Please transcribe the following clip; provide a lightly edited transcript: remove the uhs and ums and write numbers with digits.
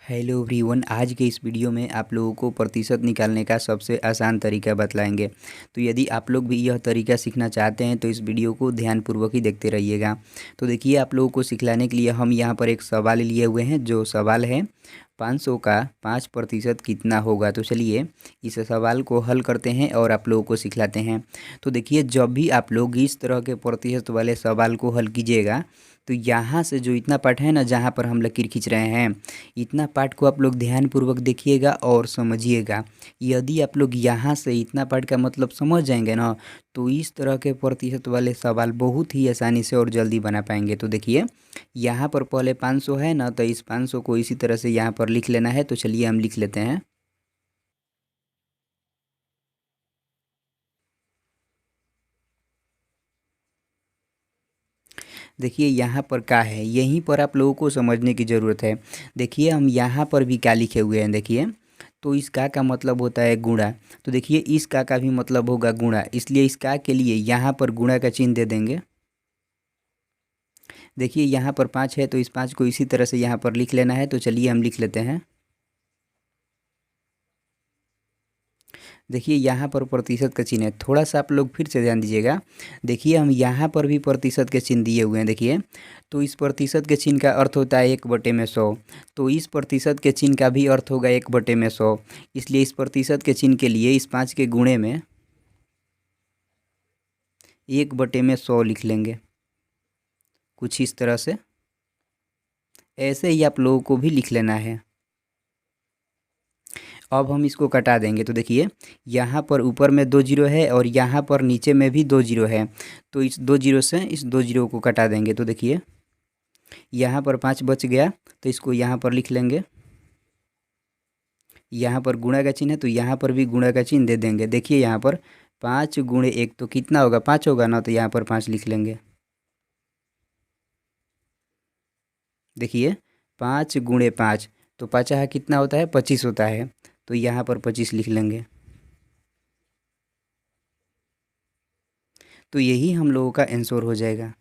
Hello everyone, आज के इस वीडियो में आप लोगों को प्रतिशत निकालने का सबसे आसान तरीका बतलाएंगे। तो यदि आप लोग भी यह तरीका सीखना चाहते हैं तो इस वीडियो को ध्यानपूर्वक ही देखते रहिएगा। तो देखिए, आप लोगों को सिखलाने के लिए हम यहाँ पर एक सवाल लिए हुए हैं। जो सवाल है 500 का 5% कितना होगा। तो चलिए इस सवाल को हल करते हैं और आप लोगों को सिखलाते हैं। तो देखिए, जब भी आप लोग इस तरह के प्रतिशत वाले सवाल को हल कीजिएगा तो यहाँ से जो इतना पार्ट है ना, जहाँ पर हम लकीर खींच रहे हैं, इतना पार्ट को आप लोग ध्यानपूर्वक देखिएगा और समझिएगा। यदि आप लोग यहाँ से इतना पार्ट का मतलब समझ जाएंगे ना, तो इस तरह के प्रतिशत वाले सवाल बहुत ही आसानी से और जल्दी बना पाएंगे। तो देखिए, यहाँ पर पहले 500 है ना, तो इस 500 को इसी तरह से यहाँ पर लिख लेना है। तो चलिए हम लिख लेते हैं। देखिए, यहाँ पर क्या है, यहीं पर आप लोगों को समझने की ज़रूरत है। देखिए, हम यहाँ पर भी क्या लिखे हुए हैं, देखिए। तो इस का मतलब होता है गुणा। तो देखिए, इस का भी मतलब होगा गुणा, इसलिए इस का के लिए यहाँ पर गुणा का चिन्ह दे देंगे। देखिए, यहाँ पर 5 है तो इस 5 को इसी तरह से यहाँ पर लिख लेना है। तो चलिए हम लिख लेते हैं। देखिए, यहाँ पर प्रतिशत का चिन्ह है, थोड़ा सा आप लोग फिर से ध्यान दीजिएगा। देखिए, हम यहाँ पर भी प्रतिशत के चिन्ह दिए हुए हैं, देखिए। तो इस प्रतिशत के चिन्ह का अर्थ होता है 1/100। तो इस प्रतिशत के चिन्ह का भी अर्थ होगा 1/100। इसलिए इस प्रतिशत के चिन्ह के लिए इस 5 के गुणे में 1/100 लिख लेंगे, कुछ इस तरह से। ऐसे ही आप लोगों को भी लिख लेना है। अब हम इसको कटा देंगे। तो देखिए, यहाँ पर ऊपर में 2 जीरो है और यहाँ पर नीचे में भी 2 जीरो है। तो इस 2 जीरो से इस 2 जीरो को कटा देंगे। तो देखिए, यहाँ पर 5 बच गया, तो इसको यहाँ पर लिख लेंगे। यहाँ पर गुणा का चिन्ह है, तो यहाँ पर भी गुणा का चिन्ह दे देंगे। देखिए, यहाँ पर 5 गुणे 1 तो कितना होगा, 5 होगा ना, तो यहाँ पर 5 लिख लेंगे। देखिए, 5 गुणे 5 तो 5 कितना होता है, 25 होता है। तो यहाँ पर 25 लिख लेंगे। तो यही हम लोगों का आंसर हो जाएगा।